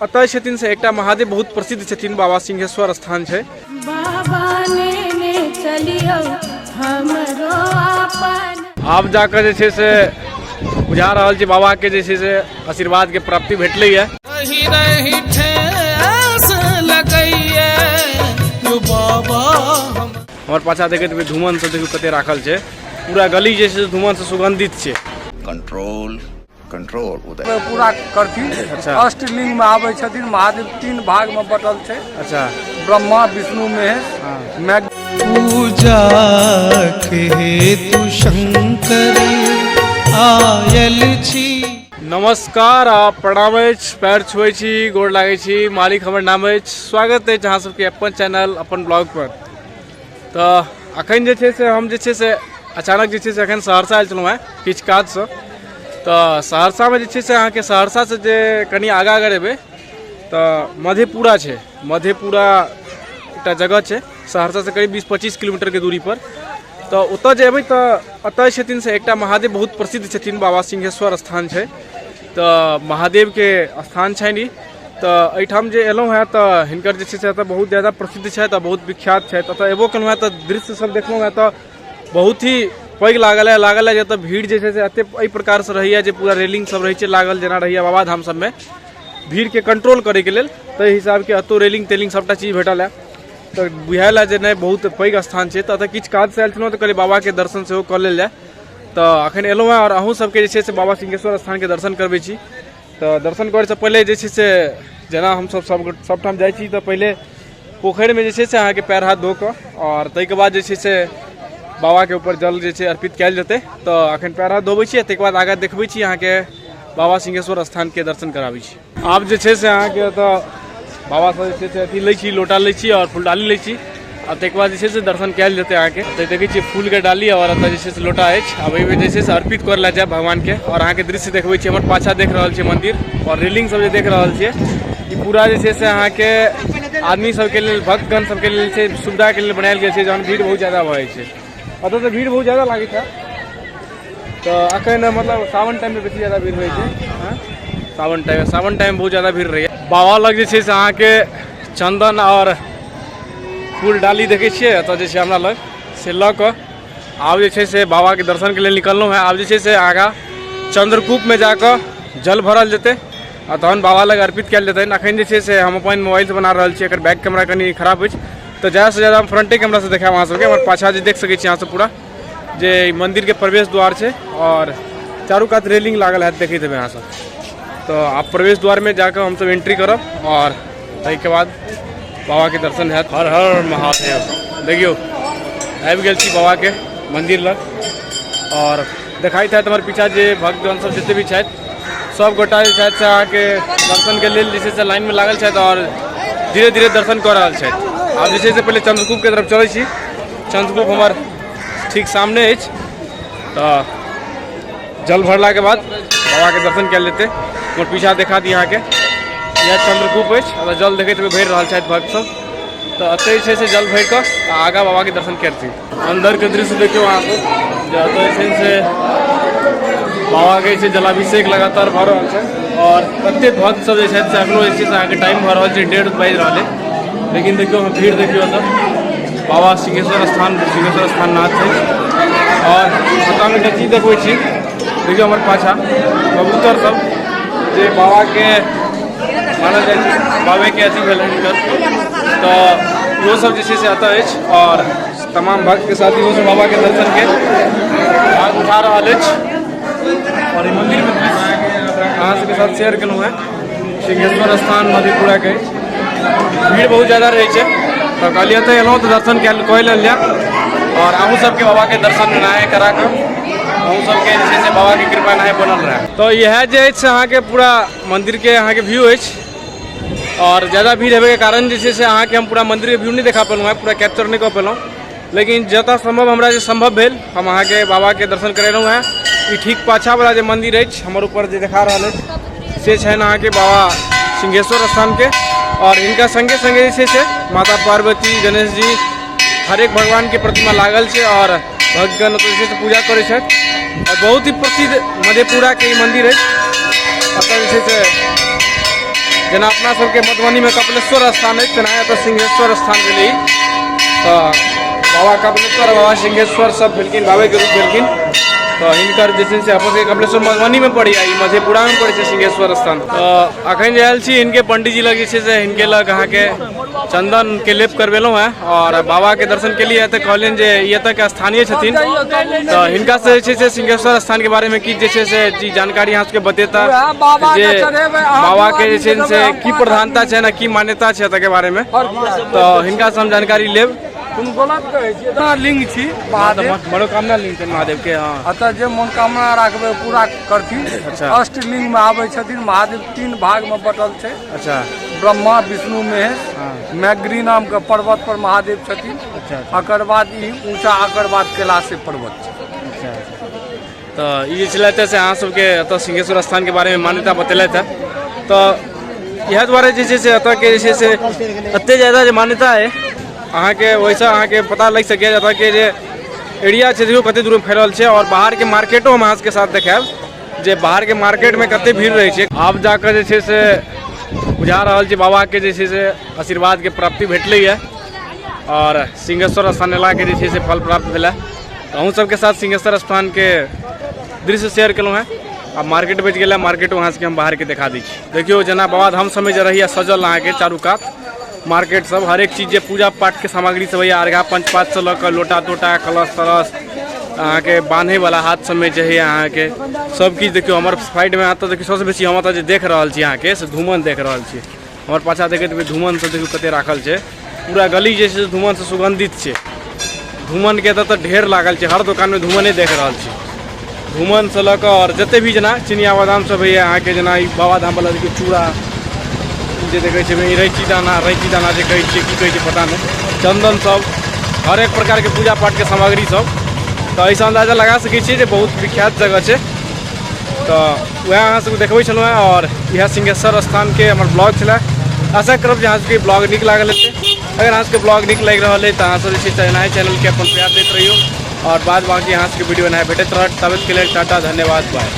अतः छथिन से एकटा महादेव बहुत प्रसिद्ध छथिन बाबा सिंहेश्वर स्थान है। आप जाकर जे से बुझा रहा है बाबा के जे से आशीर्वाद के प्राप्ति भेटले है। हमारे पाछा देखे तो धुमन से देखो कते राखल है, पूरा गली जैसे धुमन से सुगंधित है। कंट्रोल पूरा करथी। अच्छा। अष्टलिंग में आवे छथिन महादेव, 3 भाग में बटल है। अच्छा। ब्रह्मा विष्णु में है। मैं पूजा के हेतु शंकर आयल छी। नमस्कार, आप प्रणाम, पैर छुए छी, गोड़ लागे छी, मालिक हमर नाम है। स्वागत है जहाँ सबके अपन चैनल अपन ब्लॉग पर। तो अखन जे छे से हम जे छे से अचानक जे छे से अखन सहरसा आयल छलहुँ हैं किछु काज से। तो सहरसा में जे छे से अहाँ के सहरसा से जे कनी आगा अगर एबे तो मधेपुरा है। मधेपुरा एक जगह है सहरसा से करीब 20-25 किलोमीटर के दूरी पर। तो उतर जेबे तो अतः छथिन से एकटा महादेव बहुत प्रसिद्ध छथिन बाबा सिंहेश्वर स्थान है। तो महादेव के स्थान है नी। तो एठाम जे एलहुँ हैं तो हिनकर जे छे से बहुत ज़्यादा प्रसिद्ध है, तो बहुत विख्यात है। तो एबो केलहुँ हैं तो दृश्य सब देखलहुँ हैं तो बहुत ही पैघ लागल है जब भीड़ जैसे से एते एहि प्रकार से रही है जे पूरा रेलिंग सब रही है लागल जना रही है बाबा धाम सब में भीड़ के कंट्रोल करे के लेल। तो हिसाब के अतो रेलिंग तेलिंग सबटा चीज भेटल है। तो बुझायल है जे नहीं बहुत पैघ स्थान है। तो अतः किछु काज से आयल छलहुँ तो कहलिए बाबा के दर्शन सेहो कऽ लेल जाए। तो अखन एलहुँ हैं और अहूँ सबके जे छै से बाबा सिंहेश्वर स्थान के दर्शन करबै छी। तो दर्शन करे से पहले जे छै से जेना हम सब ठाम जाइ छी तो पहले पोखरि में जे छै से अहाँके पैर हाथ धो कऽ और ताहिके बाद जे छै से बाबा के ऊपर जल जे छै अर्पित कयल जेतै। तो अखन पैर हाथ धोबै छी, ताहिके बाद आगाँ देखबै छी अहाँके बाबा सिंहेश्वर स्थान के दर्शन कराबै छी। आब जे छै से अहाँके तो बाबा से जे छै से अथी लै छी, लोटा लै छी और फूलडाली लै छी और ताहिके बाद जे छै से दर्शन कयल जेतै अहाँके। तो देखै छी फूल के डाली और एतऽ जे छै से लोटा अछि। अब एहिमे जे छै से अर्पित कर लए जाय भगवान के। और अहाँके दृश्य देखबै छी, हमर पाछा देख रहल छी मंदिर और रेलिंग सब जे देख रहल छियै ई पूरा जे छै से अहाँके आदमी सबके लेल, भक्तगण सबके लेल छै सुविधा के लेल बनायल गेल छै। जहन भीड़ बहुत ज्यादा भऽ जाइ छै अतः तो भीड़ बहुत ज़्यादा लगे था। तो अखन मतलब सावन टाइम में बेसी ज़्यादा भीड़ रही है। सावन टाइम बहुत ज़्यादा भीड़ रही है। बाबा लग जे छै से अहाँ के चंदन और फूल डाली देखे छे अतः जे छै हमरा लग से लऽ कऽ आब जे छै से बाबा के दर्शन के लिए निकललहुँ हैं। आब जे छै से आगाँ चंद्रकूप में जाकर जल भरल जेतै और तहन बाबा लग अर्पित कयल जेतै। अखन जे छै से हम अपन मोबाइल से बना रहल छी, एकर बैक कैमरा कनी खराब अछि तो ज़्यादा से ज़्यादा हम फ्रंटे कैमरा से देखाएब अहाँ सबके। हमारे पाछा जे देख सकै छी अहाँ सब पूरा जे मंदिर के प्रवेश द्वार है और चारू कात रेलिंग लागल है देखते हेबै अहाँ सब। तो आप प्रवेश द्वार में जाकर हम सब एंट्री करब और ताहिके बाद बाबा के दर्शन हैत। हर हर महादेव। देखियो आबि गेल छी बाबा के मंदिर लग और देखाइत हैत हमारे पीछा जे भक्तगण सब जते भी छथि सब गोटा जे छथि से अहाँके दर्शन के लेल जे छै से लाइन में लागल छथि और धीरे धीरे दर्शन कऽ रहल छथि। आप जे छै से पहले चंद्रकूप के तरफ चलै छी। चंद्रकूप हमार ठीक सामने अछि। तो जल भरला के बाद बाबा के दर्शन कयल जेतै। और पीछा देखा दी अहाँके यह चंद्रकूप अछि और जल देखैत भरि रहल छथि भक्त सब। तो एतय जे छै से जल भरि कऽ आगाँ बाबा के दर्शन करती। अंदर के दृश्य देखियो अहाँ सब जे एतय जे छै से बाबा के जे जलाभिषेक लगातार भऽ रहल छै और कतेक भक्त सब जे छथि से एखनो जे छै से अहाँके टाइम भऽ रहल छै, 1:30 बाजि रहल है। लेकिन देखियो हम भीड़ देखियो अतः बाबा सिंहेश्वर स्थान नाथ है। और पता में चीज देखबै छी देखियो हमर पाछा कबूतर सब जे बाबा के मानल जाइ छै, बाबे के अथी भेल हिनकर। तो वो सब जे छै से अतः अछि और तमाम भक्त के साथ इहो सब बाबा के दर्शन के भाग उठा रहल अछि। और मंदिर में अहाँ सबके साथ शेयर केलहुँ हैं सिंहेश्वर स्थान मधेपुरा के। भीड़ बहुत ज़्यादा रही है तो कहलिए तो एलहुँ तो दर्शन कऽ लेल जाए और अहूँ सबके बाबा के दर्शन नहाय करा कर अहूँ सबके जे छै से बाबा के कृपा नहाय बनल रहे। तो यह जे अछि अहाँ के पूरा मंदिर के अहाँ के व्यू अछि और ज़्यादा भीड़ हेबे के कारण जे छै से अहाँ के हम पूरा मंदिर के व्यू नहीं देखा पेलहुँ हैं, पूरा कैप्चर नहीं कऽ पेलहुँ। लेकिन जतऽ संभव हमरा जे संभव भेल हम अहाँ के बाबा के दर्शन करेलहुँ हैं। ई ठीक पाछा वाला जे मंदिर अछि हमर ऊपर जे देखा रहल अछि से छनि अहाँ के बाबा सिंहेश्वर स्थान के। और इनका संगे संगे जे छै माता पार्वती, गणेश जी, हर एक भगवान के प्रतिमा लागल छै और भक्तगण जे छै से पूजा करै छथि। और बहुत ही प्रसिद्ध मधेपुरा के ई मंदिर अछि। अतः जे छै से जेना अपना सबके मधुबनी में कपिलेश्वर स्थान है तेना तो सिंहेश्वर स्थान भेलै तो बाबा कपिलेश्वर बाबा सिंहेश्वर सब भेलखिन बाबे के रूप भेलखिन तो हिनकर जे छै से अपन सबके कपिलेश्वर मधुबनी में पड़ी आई मधेपुरा में पड़े छै सिंहेश्वर स्थान। तो अखन जे आयल छी इनके पंडित जी लग जे छै से हिनके लग अहाँ के चंदन के लेप करवेलहुँ हैं और बाबा के दर्शन के लिए तो कहलियन जे ये तक स्थानीय छथिन तो हिनका से जे छै से सिंहेश्वर स्थान के बारे में की जे छै से जी जानकारी यहाँ सबके बतेता जे बाबा के जे छै से की प्रधानता छै ना की मान्यता छै एतऽ के बारे में तो हिनका से हम जानकारी लेब। लिंग छी महादेव मनोकामना लिंग छै महादेव के। हाँ अतः जे मनोकामना राखबे पूरा करथिन। अच्छा। अष्टलिंग में आबै छथिन महादेव 3 भाग में बटल छै। अच्छा ब्रह्मा विष्णु महेश हाँ। मैग्री नाम के पर्वत पर महादेव छथिन। अच्छा अकर बाद ई ऊंचा अकर बाद कैलाश पर्वत छै। तो ये चलते से अहाँ सबके एतऽ सिंहेश्वर स्थान के बारे में मान्यता बतेलथि है तो यह द्वारा जे छै से एतऽ के जे छै से एते ज्यादा जे मान्यता है अहाँ के वैसा अहाँ के पता लग सके एतऽ के जे एरिया छै देखियो कते दूर में फैलल छै और बाहर के मार्केटो हम अहाँ के साथ देखायब जे बाहर के मार्केट में कते भीड़ रहे छै। आब जाकर जे छै से बुझा रहल छै बाबा के जे छै से आशीर्वाद के प्राप्ति भेटलै है और सिंहेश्वर स्थान अयला के जे छै से फल प्राप्त भेला। अहूँ सबके साथ सिंहेश्वर स्थान के दृश्य शेयर केलहुँ हैं। अब मार्केट बच गया मार्केट वहाँ से हम बाहर के दिखा दी देखियो जना बाबाधाम समय जे रही सजल अहाँ के चारू कात मार्केट सब हर एक चीज जे पूजा पाठ के सामग्री सब है अर्घा पंच पात से लऽ लोटा तोटा कलश तलश अहाँ के बांधे वाला हाथ सब में जे है अहाँ के सब चीज देखियो हमर साइड में आता देखियो सबसे बेसी हम जे देख रहल छी अहाँ के से धूमन देख रहल छी हमर पाछा देखैत धूमन सब देखियो कते राखल छै पूरा गली जे छै धूमन से सुगंधित छै। धूमन के तो ढेर लागल छै हर दुकान में धूमने देख रहल छी धूमन से लऽ और जते भी जना चिनिया बादाम सब है अहाँ के जना बाबाधाम वाला देखियो चूड़ा जे देखे छै रैची दाना जे कहै छै की कहै छै पता नहीं चंदन सब हर एक प्रकार के पूजा पाठ के सामग्री सब तो ऐसा अंदाजा लगा सकै छियै जे बहुत विख्यात जगह छै। तो वह अहाँ सबके देखबै छलहुँ हैं और यह सिंहेश्वर स्थान के हमर ब्लॉग छलै। आशा करब जे अहाँ सबके ब्लॉग नीक लागल हेतै। अगर अहाँ सबके ब्लॉग नीक लागि रहल है तो अहाँ सब जे छै से चैनल के अपन प्यार दैत रहियो और बाद बाकी अहाँ सबके वीडियो एनाहि भेटैत रहत। तब के लेल टाटा धन्यवाद बाय।